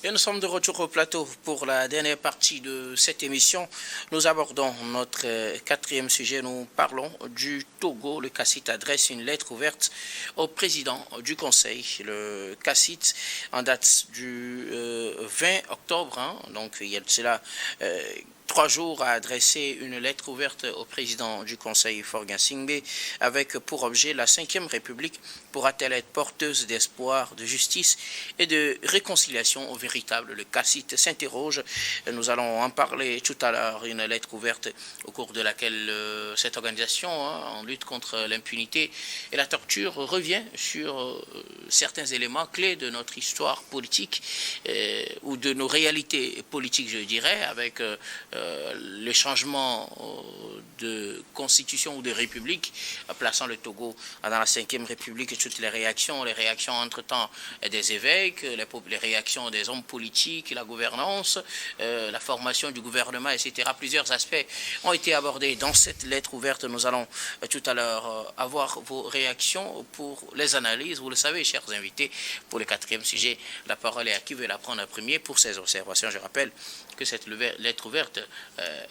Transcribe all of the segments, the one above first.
Et nous sommes de retour au plateau pour la dernière partie de cette émission. Nous abordons notre quatrième sujet. Nous parlons du Togo. Le CACIT adresse une lettre ouverte au président du Conseil. Le CACIT, en date du 20 octobre, donc il y a de cela 3 jours, a adressé une lettre ouverte au président du Conseil, Faure Gnassingbé, avec pour objet la 5e République pourra-t-elle être porteuse d'espoir, de justice et de réconciliation véritable. Le CACIT s'interroge. Nous allons en parler tout à l'heure. Une lettre ouverte au cours de laquelle cette organisation en lutte contre l'impunité et la torture revient sur certains éléments clés de notre histoire politique ou de nos réalités politiques, je dirais, avec les changements de constitution ou de république, plaçant le Togo dans la 5e République et toutes les réactions entre-temps des évêques, les réactions des hommes politiques, la gouvernance, la formation du gouvernement, etc. Plusieurs aspects ont été abordés dans cette lettre ouverte. Nous allons tout à l'heure avoir vos réactions pour les analyses. Vous le savez, chers invités, pour le 4e sujet, la parole est à qui veut la prendre en premier pour ses observations. Je rappelle que cette lettre ouverte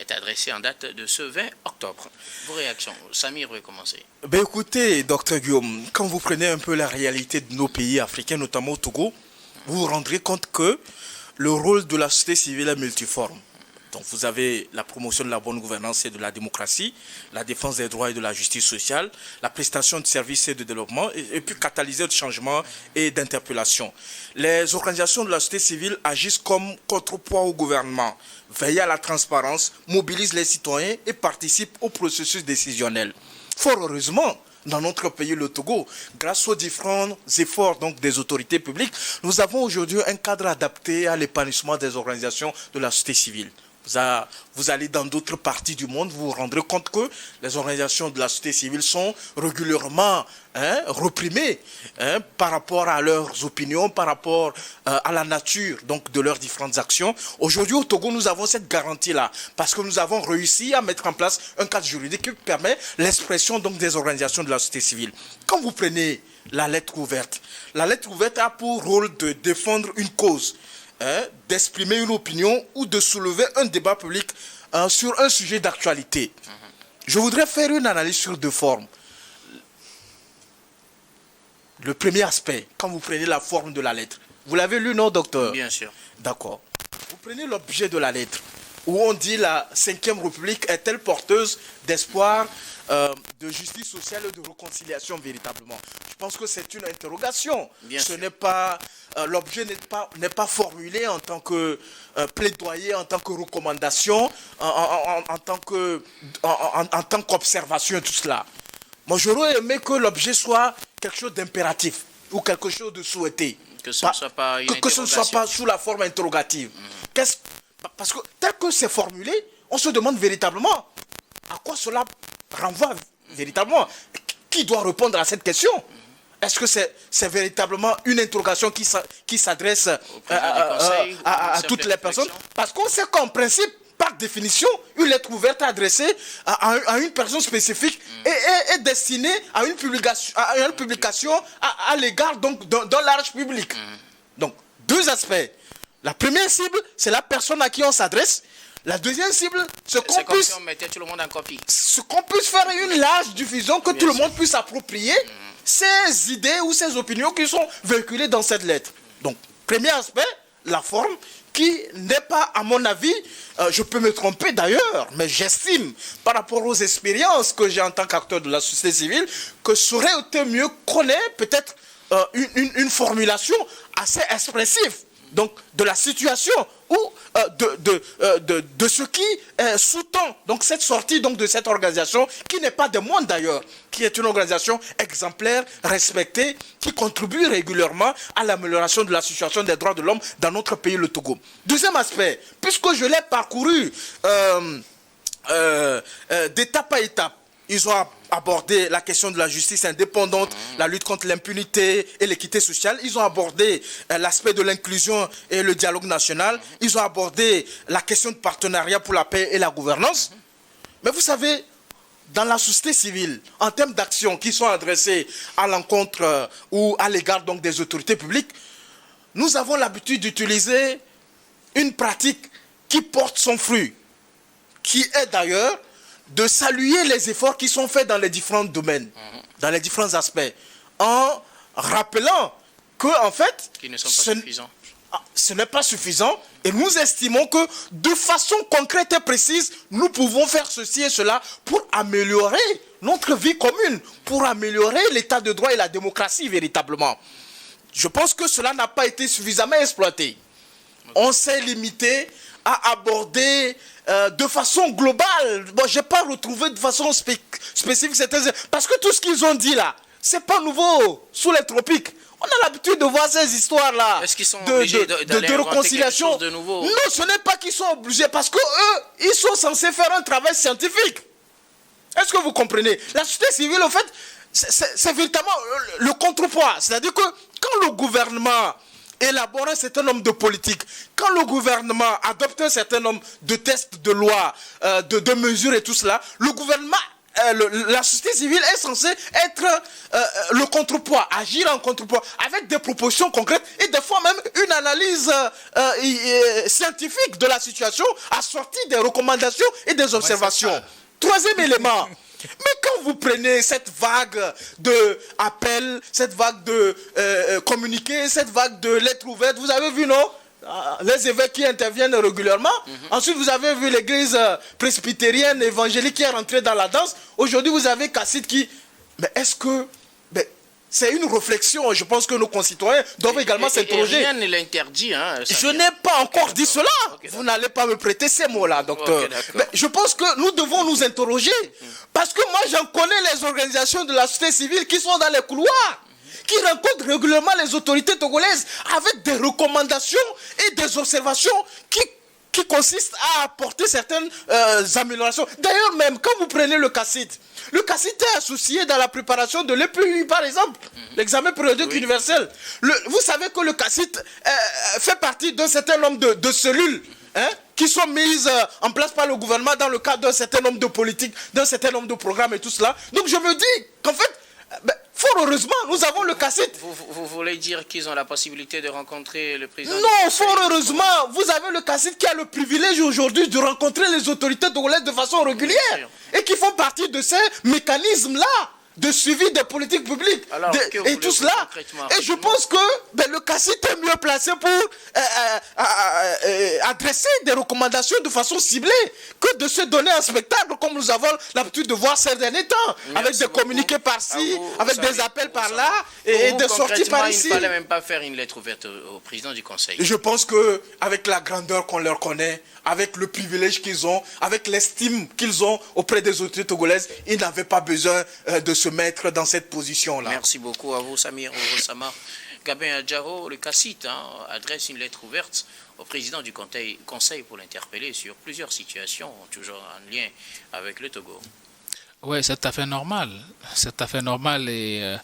est adressée en date de ce 20 octobre. Vos réactions. Samir veut commencer. Ben écoutez, docteur Guillaume, quand vous prenez un peu la réalité de nos pays africains, notamment au Togo, vous vous rendrez compte que le rôle de la société civile est multiforme. Donc vous avez la promotion de la bonne gouvernance et de la démocratie, la défense des droits et de la justice sociale, la prestation de services et de développement, et puis catalyser de changement et d'interpellation. Les organisations de la société civile agissent comme contrepoids au gouvernement, veillent à la transparence, mobilisent les citoyens et participent au processus décisionnel. Fort heureusement, dans notre pays, le Togo, grâce aux différents efforts donc, des autorités publiques, nous avons aujourd'hui un cadre adapté à l'épanouissement des organisations de la société civile. Vous allez dans d'autres parties du monde, vous vous rendrez compte que les organisations de la société civile sont régulièrement reprimées par rapport à leurs opinions, par rapport à la nature donc, de leurs différentes actions. Aujourd'hui, au Togo, nous avons cette garantie-là, parce que nous avons réussi à mettre en place un cadre juridique qui permet l'expression donc, des organisations de la société civile. Quand vous prenez la lettre ouverte a pour rôle de défendre une cause, d'exprimer une opinion ou de soulever un débat public sur un sujet d'actualité. Je voudrais faire une analyse sur 2 formes. Le premier aspect, quand vous prenez la forme de la lettre, vous l'avez lu, non, docteur? Bien sûr. D'accord. Vous prenez l'objet de la lettre, où on dit la 5e République est-elle porteuse d'espoir, de justice sociale et de réconciliation véritablement. Je pense que c'est une interrogation. Ce n'est pas l'objet n'est pas formulé en tant que plaidoyer, en tant que recommandation, en tant qu'observation et tout cela. Moi, j'aurais aimé que l'objet soit quelque chose d'impératif ou quelque chose de souhaité. Que ce ne soit pas une interrogation. Que ce ne soit pas sous la forme interrogative. Parce que tel que c'est formulé, on se demande véritablement à quoi cela renvoie véritablement. Qui doit répondre à cette question? Est-ce que c'est véritablement une interrogation qui s'adresse à toutes les personnes? Parce qu'on sait qu'en principe, par définition, une lettre ouverte adressée à une personne spécifique est destinée à une publication à l'égard d'un large public. Donc, 2 aspects. La première cible, c'est la personne à qui on s'adresse. La deuxième cible, c'est qu'on puisse, si on mettait tout le monde en copie. Qu'on puisse faire une large diffusion, que tout le monde puisse approprier ces idées ou ces opinions qui sont véhiculées dans cette lettre. Donc, premier aspect, la forme, qui n'est pas, à mon avis, je peux me tromper d'ailleurs, mais j'estime, par rapport aux expériences que j'ai en tant qu'acteur de la société civile, que ça aurait été mieux qu'on ait peut-être une formulation assez expressive. Donc, de la situation ou de ce qui sous-tend donc cette sortie donc, de cette organisation, qui n'est pas des moindres d'ailleurs, qui est une organisation exemplaire, respectée, qui contribue régulièrement à l'amélioration de la situation des droits de l'homme dans notre pays, le Togo. Deuxième aspect, puisque je l'ai parcouru d'étape à étape, ils ont abordé la question de la justice indépendante, la lutte contre l'impunité et l'équité sociale. Ils ont abordé l'aspect de l'inclusion et le dialogue national. Ils ont abordé la question de partenariat pour la paix et la gouvernance. Mais vous savez, dans la société civile, en termes d'actions qui sont adressées à l'encontre ou à l'égard donc des autorités publiques, nous avons l'habitude d'utiliser une pratique qui porte son fruit, qui est d'ailleurs de saluer les efforts qui sont faits dans les différents domaines, dans les différents aspects, en rappelant que, en fait, qui ne sont pas suffisants. Ce n'est pas suffisant et nous estimons que de façon concrète et précise, nous pouvons faire ceci et cela pour améliorer notre vie commune, pour améliorer l'état de droit et la démocratie véritablement. Je pense que cela n'a pas été suffisamment exploité. On s'est limité à aborder de façon globale. Bon, je n'ai pas retrouvé de façon spécifique certaines... Parce que tout ce qu'ils ont dit là, ce n'est pas nouveau sous les tropiques. On a l'habitude de voir ces histoires-là de réconciliation. De nouveau? Non, ce n'est pas qu'ils sont obligés, parce que eux, ils sont censés faire un travail scientifique. Est-ce que vous comprenez? La société civile, en fait, c'est véritablement le contrepoids. C'est-à-dire que quand le gouvernement élabore un certain nombre de politiques, quand le gouvernement adopte un certain nombre de textes de loi, de mesures et tout cela, le gouvernement... la société civile est censée être le contrepoids, agir en contrepoids, avec des propositions concrètes et des fois même une analyse scientifique de la situation, assortie des recommandations et des observations. Troisième élément, mais quand vous prenez cette vague d'appels, cette vague de communiqués, cette vague de lettres ouvertes, vous avez vu, non? Les évêques qui interviennent régulièrement. Ensuite, vous avez vu l'église presbytérienne évangélique qui est rentrée dans la danse. Aujourd'hui, vous avez Cassid qui... Mais est-ce que... c'est une réflexion. Je pense que nos concitoyens doivent également s'interroger. Rien ne l'interdit. Hein, je n'ai pas encore dit cela. Vous n'allez pas me prêter ces mots-là, docteur. Mais je pense que nous devons nous interroger. Parce que moi, j'en connais les organisations de la société civile qui sont dans les couloirs, qui rencontrent régulièrement les autorités togolaises avec des recommandations et des observations qui consistent à apporter certaines améliorations. D'ailleurs même, quand vous prenez le CACIT est associé dans la préparation de l'EPUI, par exemple, l'examen périodique universel. Vous savez que le CACIT fait partie d'un certain nombre de cellules qui sont mises en place par le gouvernement dans le cadre d'un certain nombre de politiques, d'un certain nombre de programmes et tout cela. Donc je me dis qu'en fait, fort heureusement, nous avons le CACIT. Vous voulez dire qu'ils ont la possibilité de rencontrer le président? Non, fort heureusement, vous avez le CACIT qui a le privilège aujourd'hui de rencontrer les autorités togolaises de façon régulière et qui font partie de ces mécanismes-là de suivi des politiques publiques et tout cela. Et je pense que le CACIT est mieux placé pour adresser des recommandations de façon ciblée que de se donner un spectacle comme nous avons l'habitude de voir ces derniers temps, avec des communiqués par-ci, avec des appels par-là et des sorties par-ici. Il ne fallait même pas faire une lettre ouverte au président du Conseil. Je pense qu'avec la grandeur qu'on leur connaît, avec le privilège qu'ils ont, avec l'estime qu'ils ont auprès des autorités togolaises, ils n'avaient pas besoin de se mettre dans cette position-là. Merci beaucoup à vous, Samir Orosama. Gabin Adjaro, le CACIT adresse une lettre ouverte au président du Conseil pour l'interpeller sur plusieurs situations, toujours en lien avec le Togo. Oui, c'est tout à fait normal. C'est tout à fait normal et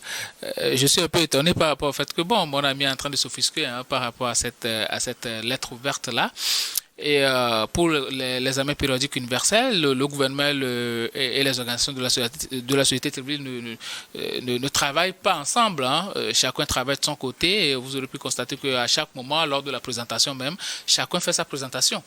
je suis un peu étonné par rapport au fait que, bon, mon ami est en train de s'offusquer par rapport à cette lettre ouverte-là. Et pour les examens périodiques universels, le gouvernement et les organisations de la société civile ne travaillent pas ensemble. Chacun travaille de son côté et vous aurez pu constater qu'à chaque moment, lors de la présentation même, chacun fait sa présentation.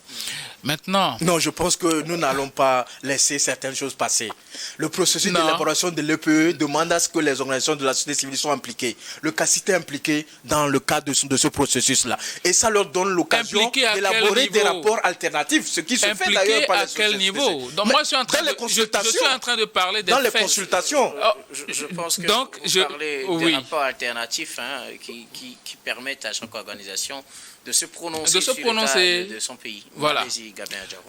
Maintenant... Non, je pense que nous n'allons pas laisser certaines choses passer. Le processus d'élaboration de l'EPE demande à ce que les organisations de la société civile soient impliquées. Le CACIT est impliqué dans le cadre de ce processus-là. Et ça leur donne l'occasion d'élaborer des rapports alternatifs, ce qui se fait d'ailleurs par les sociétés. À quel niveau? Donc moi, je suis en train de parler des faits. Dans les consultations. Je pense que vous parlez des rapports alternatifs qui permettent à chaque organisation de se prononcer sur l'état de son pays. Voilà.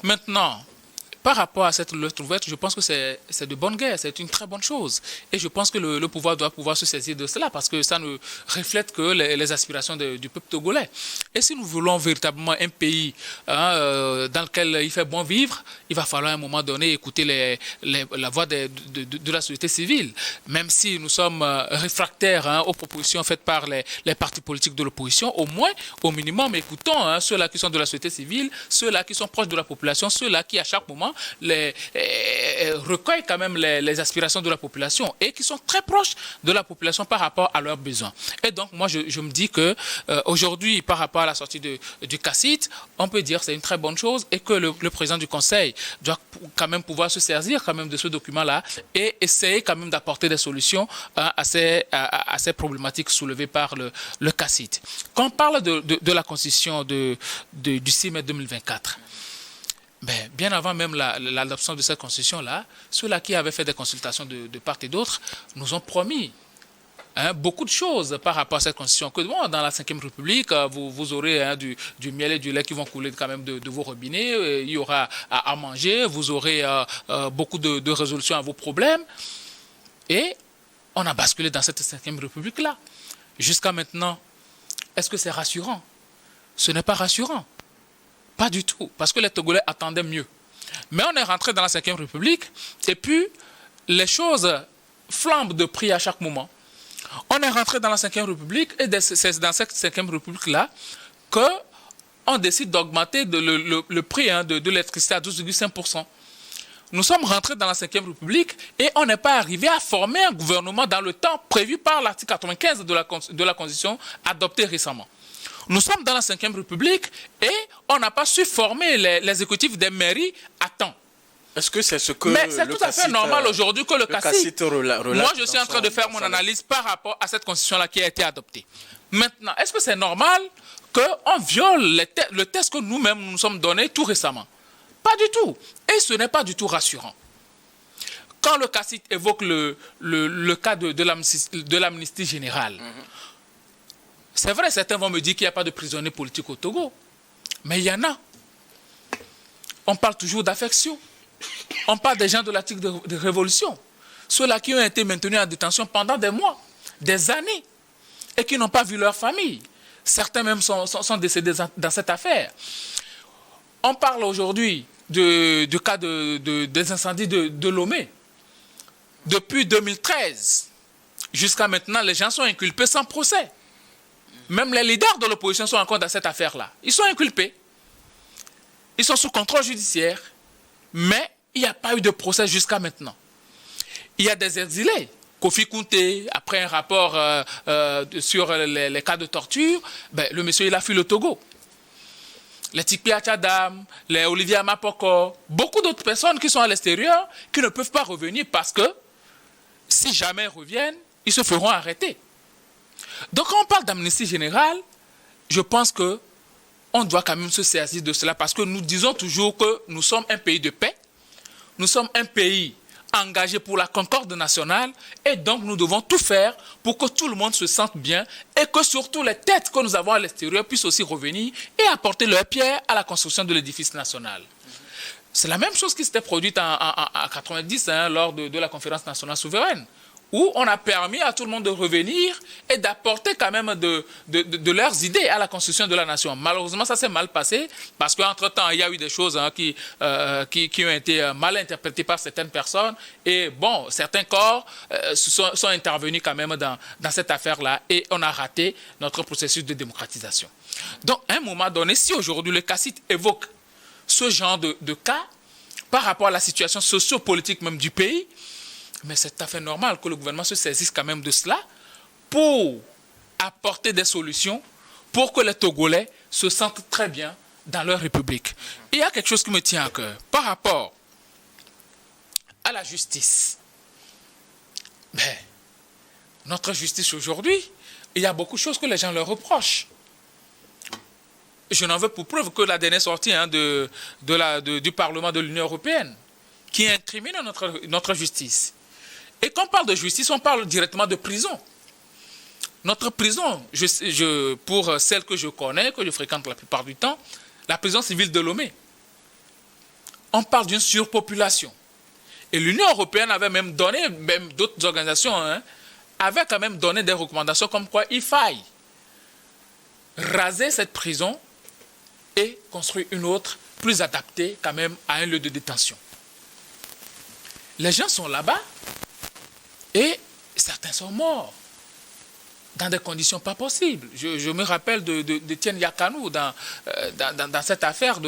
Maintenant, par rapport à cette lettre ouverte, je pense que c'est de bonne guerre, c'est une très bonne chose. Et je pense que le pouvoir doit pouvoir se saisir de cela parce que ça ne reflète que les aspirations du peuple togolais. Et si nous voulons véritablement un pays dans lequel il fait bon vivre, il va falloir à un moment donné écouter la voix de la société civile. Même si nous sommes réfractaires aux propositions faites par les partis politiques de l'opposition, au moins, au minimum, écoutons ceux-là qui sont de la société civile, ceux-là qui sont proches de la population, ceux-là qui, à chaque moment, gouvernement recueille quand même les aspirations de la population et qui sont très proches de la population par rapport à leurs besoins. Et donc, moi, je me dis que aujourd'hui, par rapport à la sortie du CACIT, on peut dire que c'est une très bonne chose et que le président du Conseil doit quand même pouvoir se saisir quand même de ce document-là et essayer quand même d'apporter des solutions à ces problématiques soulevées par le CACIT. Quand on parle de la constitution du 6 mai 2024, bien avant même l'adoption de cette constitution-là, ceux-là qui avaient fait des consultations de part et d'autre nous ont promis beaucoup de choses par rapport à cette constitution. Que bon, dans la 5e République, vous aurez du miel et du lait qui vont couler quand même de vos robinets, il y aura à manger, vous aurez beaucoup de résolutions à vos problèmes. Et on a basculé dans cette 5e République-là. Jusqu'à maintenant, est-ce que c'est rassurant? Ce n'est pas rassurant. Pas du tout, parce que les Togolais attendaient mieux. Mais on est rentré dans la 5e République et puis les choses flambent de prix à chaque moment. On est rentré dans la 5e République et c'est dans cette 5e République-là qu'on décide d'augmenter le prix de l'électricité à 12,5%. Nous sommes rentrés dans la 5e République et on n'est pas arrivé à former un gouvernement dans le temps prévu par l'article 95 de la Constitution adoptée récemment. Nous sommes dans la 5e République et on n'a pas su former les exécutifs des mairies à temps. Est-ce que c'est ce que Mais c'est tout à fait normal aujourd'hui que le CACIT relate. Moi, je suis en train de faire mon analyse par rapport à cette constitution-là qui a été adoptée. Maintenant, est-ce que c'est normal qu'on viole le texte que nous-mêmes nous sommes donnés tout récemment? Pas du tout. Et ce n'est pas du tout rassurant. Quand le CACIT évoque le cas de l'amnistie générale, c'est vrai, certains vont me dire qu'il n'y a pas de prisonniers politiques au Togo. Mais il y en a. On parle toujours d'affection. On parle des gens de la tique de révolution. Ceux-là qui ont été maintenus en détention pendant des mois, des années, et qui n'ont pas vu leur famille. Certains même sont décédés dans cette affaire. On parle aujourd'hui du cas des incendies de Lomé. Depuis 2013, jusqu'à maintenant, les gens sont inculpés sans procès. Même les leaders de l'opposition sont encore dans cette affaire-là. Ils sont inculpés. Ils sont sous contrôle judiciaire. Mais il n'y a pas eu de procès jusqu'à maintenant. Il y a des exilés. Kofi Kounté, après un rapport sur les cas de torture, le monsieur il a fui le Togo. Les Tikpi Achadam, les Olivier Amapoko, beaucoup d'autres personnes qui sont à l'extérieur qui ne peuvent pas revenir parce que si jamais ils reviennent, ils se feront arrêter. Donc quand on parle d'amnistie générale, je pense qu'on doit quand même se saisir de cela parce que nous disons toujours que nous sommes un pays de paix, nous sommes un pays engagé pour la concorde nationale et donc nous devons tout faire pour que tout le monde se sente bien et que surtout les têtes que nous avons à l'extérieur puissent aussi revenir et apporter leur pierre à la construction de l'édifice national. C'est la même chose qui s'était produite en 1990 lors de la conférence nationale souveraine, où on a permis à tout le monde de revenir et d'apporter quand même de leurs idées à la construction de la nation. Malheureusement, ça s'est mal passé parce qu'entre-temps, il y a eu des choses qui ont été mal interprétées par certaines personnes. Et bon, certains corps sont intervenus quand même dans cette affaire-là et on a raté notre processus de démocratisation. Donc, à un moment donné, si aujourd'hui le CACIT évoque ce genre de cas par rapport à la situation socio-politique même du pays, mais c'est tout à fait normal que le gouvernement se saisisse quand même de cela pour apporter des solutions pour que les Togolais se sentent très bien dans leur république. Il y a quelque chose qui me tient à cœur par rapport à la justice. Notre justice aujourd'hui, il y a beaucoup de choses que les gens leur reprochent. Je n'en veux pour preuve que la dernière sortie du Parlement de l'Union européenne qui incrimine notre justice. Et quand on parle de justice, on parle directement de prison. Notre prison, pour celle que je connais, que je fréquente la plupart du temps, la prison civile de Lomé, on parle d'une surpopulation. Et l'Union européenne avait même donné, même d'autres organisations, avaient quand même donné des recommandations comme quoi il faille raser cette prison et construire une autre plus adaptée quand même à un lieu de détention. Les gens sont là-bas et certains sont morts dans des conditions pas possibles. Je me rappelle de Tien Yakanou dans cette affaire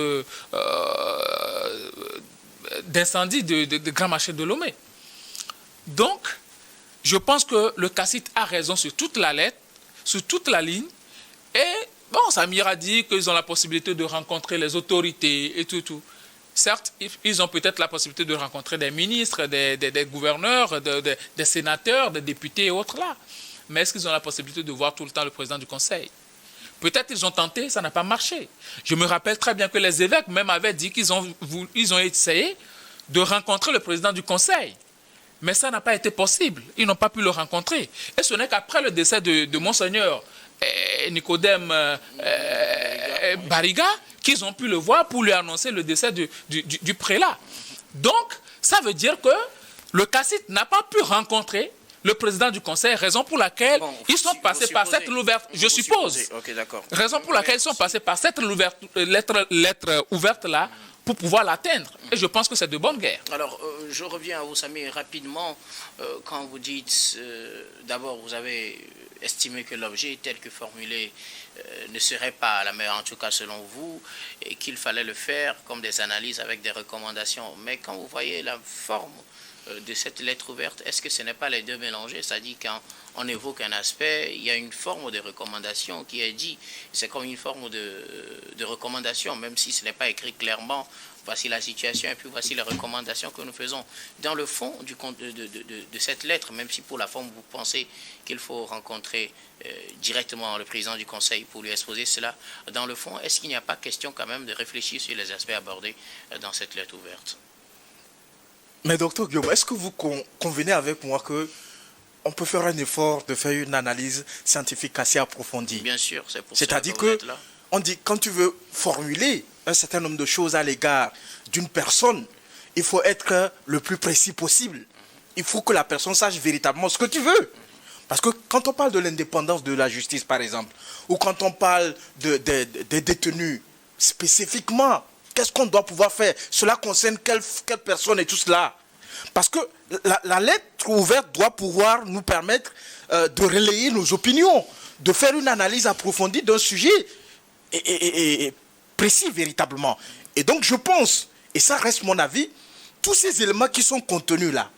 d'incendie de Grand Marché de Lomé. Donc, je pense que le CACIT a raison sur toute la lettre, sur toute la ligne. Et bon, Samir a dit qu'ils ont la possibilité de rencontrer les autorités et tout. Certes, ils ont peut-être la possibilité de rencontrer des ministres, des gouverneurs, des sénateurs, des députés et autres là. Mais est-ce qu'ils ont la possibilité de voir tout le temps le président du Conseil? Peut-être ils ont tenté, ça n'a pas marché. Je me rappelle très bien que les évêques même avaient dit qu'ils ont essayé de rencontrer le président du Conseil. Mais ça n'a pas été possible. Ils n'ont pas pu le rencontrer. Et ce n'est qu'après le décès de Monseigneur Nicodème Bariga qu'ils ont pu le voir pour lui annoncer le décès du prélat. Donc, ça veut dire que le CACIT n'a pas pu rencontrer le président du Conseil, raison pour laquelle ils sont passés par cette ouverture. Je suppose. Okay, d'accord. Raison pour laquelle ils sont passés par cette lettre ouverte-là pour pouvoir l'atteindre. Et je pense que c'est de bonne guerre. Alors, je reviens à vous, Samir, rapidement. Quand vous dites, d'abord, vous avez estimé que l'objet tel que formulé ne serait pas la meilleure, en tout cas selon vous, et qu'il fallait le faire comme des analyses avec des recommandations. Mais quand vous voyez la forme de cette lettre ouverte, est-ce que ce n'est pas les deux mélangés? C'est-à-dire quand on évoque un aspect, il y a une forme de recommandation qui est dit. C'est comme une forme de recommandation, même si ce n'est pas écrit clairement. Voici la situation et puis voici les recommandations que nous faisons. Dans le fond de cette lettre, même si pour la forme vous pensez qu'il faut rencontrer directement le président du Conseil pour lui exposer cela, dans le fond, est-ce qu'il n'y a pas question quand même de réfléchir sur les aspects abordés dans cette lettre ouverte? Mais docteur Guillaume, est-ce que vous convenez avec moi que on peut faire un effort de faire une analyse scientifique assez approfondie? Bien sûr, c'est pour ça. C'est-à-dire que on dit, quand tu veux formuler un certain nombre de choses à l'égard d'une personne, il faut être le plus précis possible. Il faut que la personne sache véritablement ce que tu veux. Parce que quand on parle de l'indépendance de la justice, par exemple, ou quand on parle des détenus spécifiquement, qu'est-ce qu'on doit pouvoir faire? Cela concerne quelle personne et tout cela? Parce que la lettre ouverte doit pouvoir nous permettre de relayer nos opinions, de faire une analyse approfondie d'un sujet et précis véritablement. Et donc je pense, et ça reste mon avis, tous ces éléments qui sont contenus là,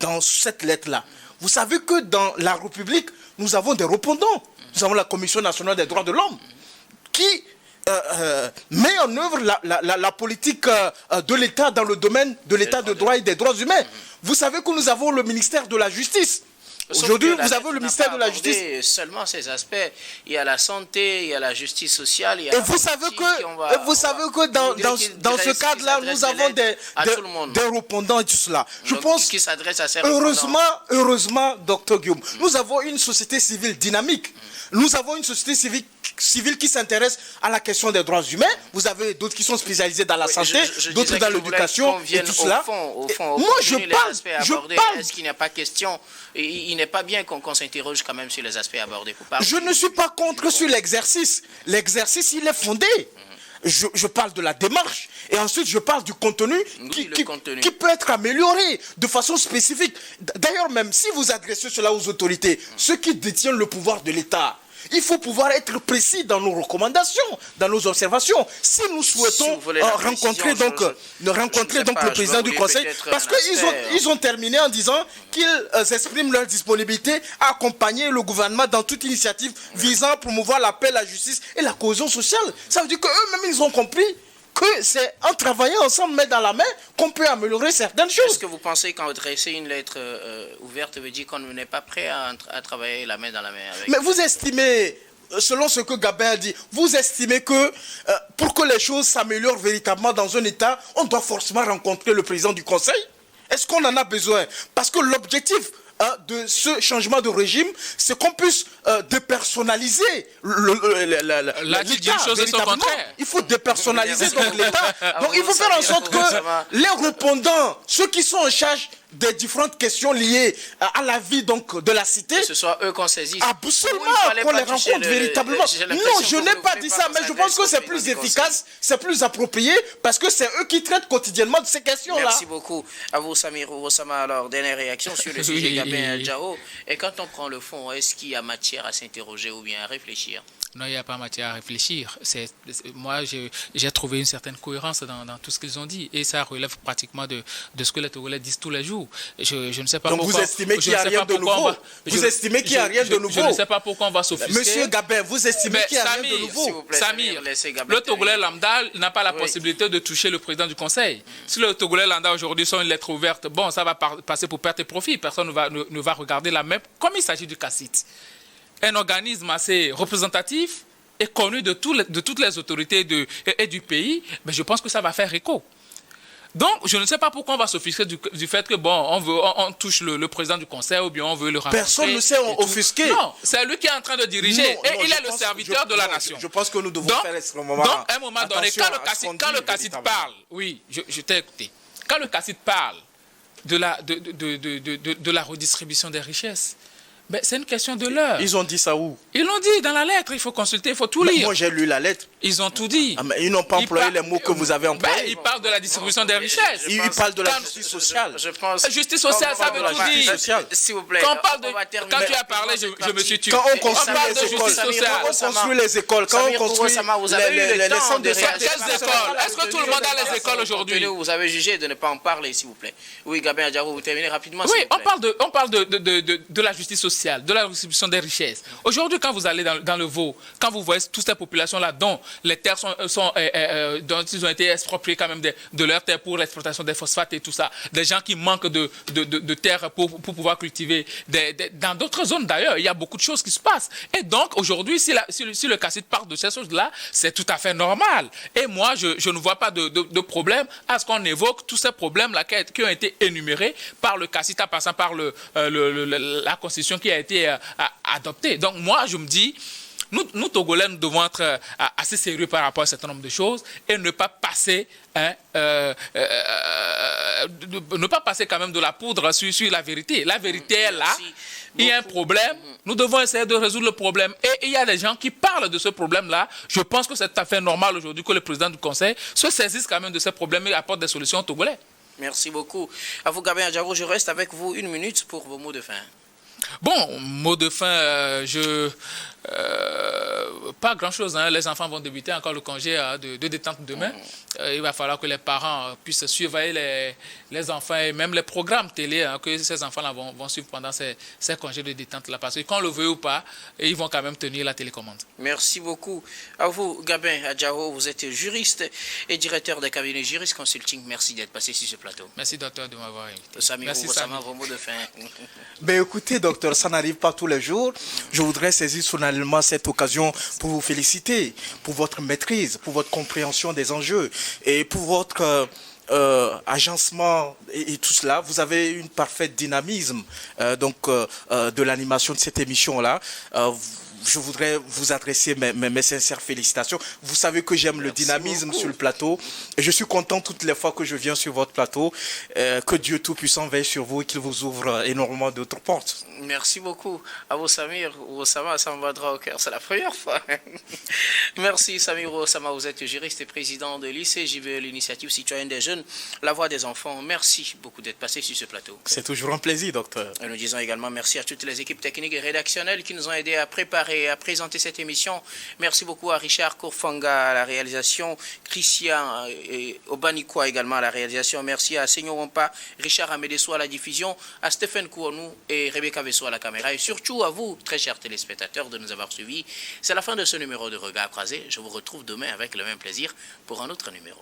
dans cette lettre-là, vous savez que dans la République, nous avons des répondants. Nous avons la Commission nationale des droits de l'homme qui met en œuvre la politique de l'État dans le domaine de l'État de droit et des droits humains. Vous savez que nous avons le ministère de la Justice. Aujourd'hui, vous avez le ministère de la Justice. Seulement ces aspects. Il y a la santé, il y a la justice sociale. Il y a et vous savez que dans ce cadre-là, nous avons des répondants et tout cela. Je pense qui s'adresse à ces heureusement, docteur Guillaume, nous avons une société civile dynamique. Nous avons une société civile qui s'intéresse à la question des droits humains. Vous avez d'autres qui sont spécialisés dans la santé, d'autres dans l'éducation et tout cela. Moi, je parle. Est-ce qu'il n'y a pas question? Il n'est pas bien qu'on s'interroge quand même sur les aspects abordés. Je ne suis pas contre sur l'exercice. L'exercice, il est fondé. Je parle de la démarche et ensuite je parle du contenu, qui peut être amélioré de façon spécifique. D'ailleurs, même si vous adressez cela aux autorités, ceux qui détiennent le pouvoir de l'État, il faut pouvoir être précis dans nos recommandations, dans nos observations. Si nous souhaitons rencontrer le président du Conseil, parce qu'ils ont terminé en disant qu'ils expriment leur disponibilité à accompagner le gouvernement dans toute initiative visant à promouvoir la paix, la justice et la cohésion sociale. Ça veut dire qu'eux-mêmes, ils ont compris que c'est en travaillant ensemble, main dans la main, qu'on peut améliorer certaines choses. Est-ce que vous pensez qu'en dresser une lettre ouverte veut dire qu'on n'est pas prêt à travailler la main dans la main avec... Mais vous estimez, selon ce que Gabin a dit, vous estimez que pour que les choses s'améliorent véritablement dans un État, on doit forcément rencontrer le président du Conseil? Est-ce qu'on en a besoin? Parce que l'objectif de ce changement de régime, c'est qu'on puisse dépersonnaliser l'État. Il faut dépersonnaliser donc l'État. Donc il faut faire en sorte que les répondants, ceux qui sont en charge des différentes questions liées à la vie donc, de la cité. Que ce soit eux qu'on saisisse. Absolument, qu'on les rencontre véritablement. Non, je n'ai pas dit ça, mais je pense que c'est plus efficace, c'est plus approprié, parce que c'est eux qui traitent quotidiennement de ces questions-là. Merci beaucoup à vous, Samir Ourossama. Alors, dernière réaction sur le sujet Gabin Adjao. Et quand on prend le fond, est-ce qu'il y a matière à s'interroger ou bien à réfléchir? Non, il n'y a pas matière à réfléchir. Moi, j'ai trouvé une certaine cohérence dans tout ce qu'ils ont dit. Et ça relève pratiquement de ce que les Togolais disent tous les jours. Je ne sais pas donc pourquoi, vous estimez qu'il n'y a rien de nouveau? Vous estimez qu'il n'y a rien de nouveau? Je ne sais pas pourquoi on va s'offusquer. Monsieur Gabin, vous estimez qu'il n'y a rien de nouveau? Samir, le Togolais lambda n'a pas la possibilité de toucher le président du Conseil. Si le Togolais lambda aujourd'hui sont une lettre ouverte, bon, ça va passer pour perte et profit. Personne ne va regarder la même. Comme il s'agit du CACIT, un organisme assez représentatif et connu de toutes les autorités et du pays, mais je pense que ça va faire écho. Donc, je ne sais pas pourquoi on va s'offusquer du fait que, bon, on touche le président du conseil ou bien on veut le rencontrer. Personne ne s'est offusqué. Non, c'est lui qui est en train de diriger et il est le serviteur de la nation. Je pense que nous devons faire extrêmement Donc, à un moment donné, quand le CACIT parle, oui, je t'ai écouté, quand le CACIT parle de la redistribution des richesses, ben, c'est une question de l'heure. Ils ont dit ça où? Ils l'ont dit dans la lettre, il faut consulter, il faut tout lire. Moi j'ai lu la lettre. Ils ont tout dit. Ah, mais ils n'ont pas employé les mots que vous avez employés. Ben, ils parlent de la distribution des richesses. Ils parlent de la justice sociale. Je pense. Justice sociale, ça veut tout dire. S'il vous plaît. Quand tu as parlé, je me suis tué. Quand on construit parle de les écoles, justice sociale. quand on construit les écoles, quand on construit les centres de santé. Quelles écoles? Est-ce que tout le monde a les écoles aujourd'hui? Vous avez jugé de ne pas en parler, s'il vous plaît. Oui, Gabin Adjao, vous terminez rapidement. Oui, on parle de la justice sociale, de la redistribution des richesses. Aujourd'hui, quand vous allez dans le Vaud, quand vous voyez toutes ces populations-là dont les terres dont ils ont été expropriés quand même de leurs terres pour l'exploitation des phosphates et tout ça, des gens qui manquent de terres pour pouvoir cultiver. Dans d'autres zones d'ailleurs, il y a beaucoup de choses qui se passent. Et donc aujourd'hui, si le CACIT parle de ces choses-là, c'est tout à fait normal. Et moi, je ne vois pas de problème à ce qu'on évoque tous ces problèmes-là qui ont été énumérés par le CACIT en passant par la Constitution qui a été adoptée. Donc moi, je me dis, nous Togolais, nous devons être assez sérieux par rapport à un certain nombre de choses et ne pas passer, ne pas passer quand même de la poudre sur la vérité. La vérité est là. Il y a un problème. Nous devons essayer de résoudre le problème. Et il y a des gens qui parlent de ce problème-là. Je pense que c'est tout à fait normal aujourd'hui que le président du Conseil se saisisse quand même de ces problèmes et apporte des solutions aux Togolais. Merci beaucoup. À vous, Gabin Adjao, je reste avec vous 1 minute pour vos mots de fin. Bon, mot de fin, pas grand-chose. Hein. Les enfants vont débuter encore le congé de détente demain. Il va falloir que les parents puissent surveiller les enfants et même les programmes télé que ces enfants-là vont suivre pendant ces congés de détente-là. Parce que qu'on le veut ou pas, ils vont quand même tenir la télécommande. Merci beaucoup. À vous, Gabin Adjao, vous êtes juriste et directeur des cabinets Juris Consulting. Merci d'être passé sur ce plateau. Merci, docteur, de m'avoir invité. Samir Ourossama, vos mots de fin. Ben écoutez, docteur, ça n'arrive pas tous les jours. Je voudrais saisir solennellement cette occasion pour vous féliciter pour votre maîtrise, pour votre compréhension des enjeux et pour votre agencement et tout cela. Vous avez une parfaite dynamisme de l'animation de cette émission-là. Je voudrais vous adresser mes sincères félicitations. Vous savez que j'aime le dynamisme beaucoup sur le plateau. Et je suis content toutes les fois que je viens sur votre plateau. Que Dieu Tout-Puissant veille sur vous et qu'il vous ouvre énormément d'autres portes. Merci beaucoup. À vous, Samir Ourossama, ça me va droit au cœur. C'est la première fois. Merci, Samir Ourossama. Vous êtes juriste et président de l'ICJVE, l'initiative citoyenne des jeunes, la voix des enfants. Merci beaucoup d'être passé sur ce plateau. C'est toujours un plaisir, docteur. Et nous disons également merci à toutes les équipes techniques et rédactionnelles qui nous ont aidés à préparer et à présenter cette émission. Merci beaucoup à Richard Kourfanga à la réalisation, Christian et Obanikwa également à la réalisation. Merci à Seigneur Wampa, Richard Amédessoa à la diffusion, à Stéphane Kouanou et Rebecca Vesso à la caméra. Et surtout à vous, très chers téléspectateurs, de nous avoir suivis. C'est la fin de ce numéro de Regard Croisé. Je vous retrouve demain avec le même plaisir pour un autre numéro.